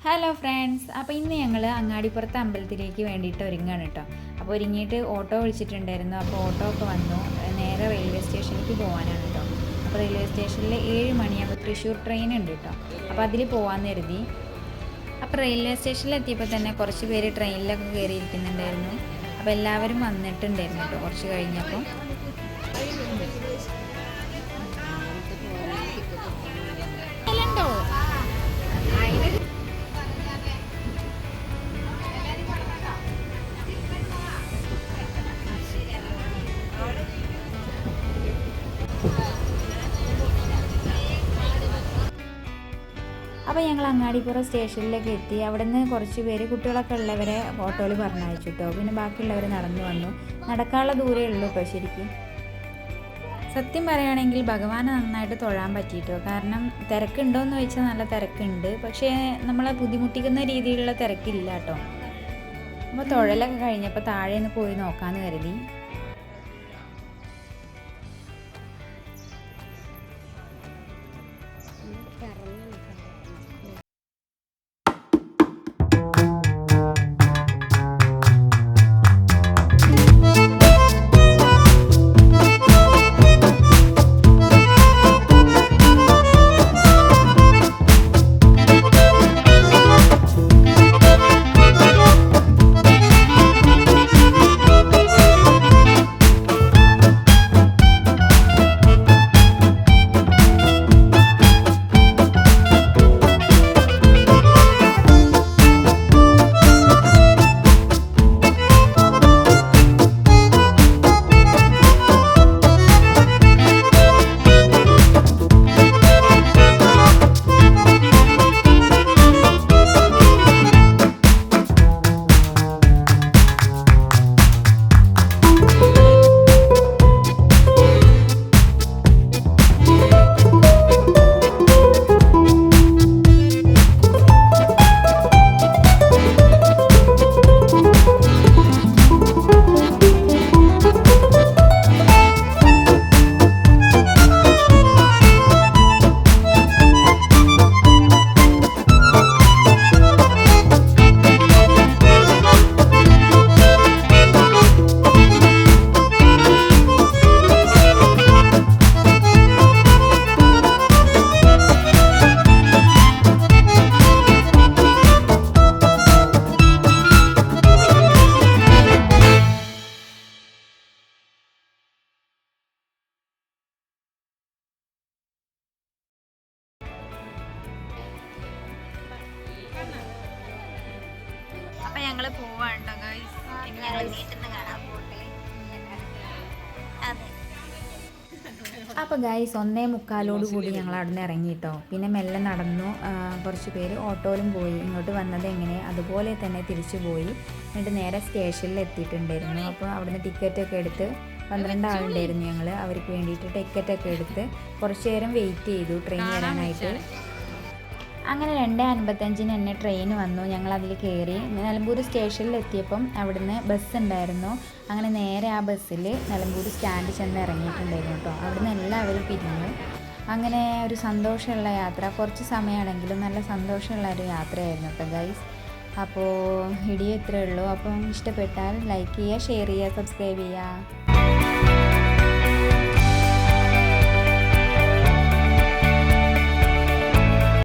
Hello friends, അപ്പോൾ ഇന്ന് ഞങ്ങൾ അങ്ങാടിപ്പുറത്ത് അമ്പലത്തിലേക്ക് വേണ്ടിയിട്ട് ഒരുങ്ങാണ് കേട്ടോ. അപ്പോൾ ഒരുങ്ങിയിട്ട് ഓട്ടോ വിളിച്ചിട്ടുണ്ടായിരുന്നു. അപ്പോൾ ഓട്ടോ ഒക്കെ വന്നു. നേരെ റെയിൽവേ സ്റ്റേഷനിലേക്ക് പോകാനാണ് കേട്ടോ. അപ്പോൾ റെയിൽവേ സ്റ്റേഷനിൽ 7 മണിയാകുമ്പോൾ തൃശ്ശൂർ ട്രെയിൻ ഉണ്ട് കേട്ടോ. അപ്പോൾ അതിൽ പോകാമെന്ന് കരുതി. അപ്പോൾ റെയിൽവേ സ്റ്റേഷനിൽ എത്തിയപ്പോൾ തന്നെ കുറച്ച് പേര് ട്രെയിനിലൊക്കെ കയറിയിരിക്കുന്നുണ്ടായിരുന്നു. അപ്പോൾ എല്ലാവരും വന്നിട്ടുണ്ടായിരുന്നു കേട്ടോ കുറച്ച് കഴിഞ്ഞപ്പോൾ. അപ്പോൾ ഞങ്ങൾ അങ്ങാടിപ്പുറം സ്റ്റേഷനിലേക്ക് എത്തി. അവിടെ നിന്ന് കുറച്ച് പേര് കുട്ടികളൊക്കെ ഉള്ളവരെ ഓട്ടോയിൽ പറഞ്ഞയച്ചു കേട്ടോ. പിന്നെ ബാക്കിയുള്ളവർ നടന്നു വന്നു. നടക്കാനുള്ള ദൂരമേ ഉള്ളൂ കേട്ടോ ശരിക്കും. സത്യം പറയുകയാണെങ്കിൽ ഭഗവാനെ നന്നായിട്ട് തൊഴാൻ പറ്റിയിട്ടോ. കാരണം തിരക്കുണ്ടോയെന്ന് ചോദിച്ചാൽ നല്ല തിരക്കുണ്ട്, പക്ഷേ നമ്മളെ ബുദ്ധിമുട്ടിക്കുന്ന രീതിയിലുള്ള തിരക്കില്ല കേട്ടോ. അപ്പോൾ തൊഴലൊക്കെ കഴിഞ്ഞപ്പോൾ താഴെ നിന്ന് പോയി നോക്കാമെന്ന് കരുതി. അപ്പം ഞങ്ങൾ പോവാണ്ടോ ഗൈസ്. അപ്പോൾ ഗൈസ് 1:45 കൂടി ഞങ്ങൾ അവിടെ നിന്ന് ഇറങ്ങി കേട്ടോ. പിന്നെ മെല്ലെ നടന്നു. കുറച്ച് പേര് ഓട്ടോയിലും പോയി. ഇങ്ങോട്ട് വന്നത് എങ്ങനെ അതുപോലെ തന്നെ തിരിച്ചു പോയി. എന്നിട്ട് നേരെ സ്റ്റേഷനിൽ എത്തിയിട്ടുണ്ടായിരുന്നു. അപ്പോൾ അവിടുന്ന് ടിക്കറ്റൊക്കെ എടുത്ത് 12 ആളുണ്ടായിരുന്നു ഞങ്ങൾ. അവർക്ക് വേണ്ടിയിട്ട് ടിക്കറ്റൊക്കെ എടുത്ത് കുറച്ച് നേരം വെയിറ്റ് ചെയ്തു ട്രെയിൻ വരാനായിട്ട്. അങ്ങനെ 2:55 തന്നെ ട്രെയിൻ വന്നു. ഞങ്ങൾ അതിൽ കയറി. നിലമ്പൂർ സ്റ്റേഷനിൽ എത്തിയപ്പം അവിടുന്ന് ബസ് ഉണ്ടായിരുന്നു. അങ്ങനെ നേരെ ആ ബസ്സിൽ നിലമ്പൂർ സ്റ്റാൻഡ് ചെന്ന് ഇറങ്ങിയിട്ടുണ്ടായിരുന്നു കേട്ടോ. അവിടുന്ന് എല്ലാവരും പിരിഞ്ഞു. അങ്ങനെ ഒരു സന്തോഷമുള്ള യാത്ര, കുറച്ച് സമയമാണെങ്കിലും നല്ല സന്തോഷമുള്ള ഒരു യാത്രയായിരുന്നു കേട്ടോ ഗൈസ്. അപ്പോൾ വീഡിയോ ഇത്രയേ ഉള്ളൂ. അപ്പം ഇഷ്ടപ്പെട്ടാൽ ലൈക്ക് ചെയ്യുക, ഷെയർ ചെയ്യുക, സബ്സ്ക്രൈബ് ചെയ്യുക.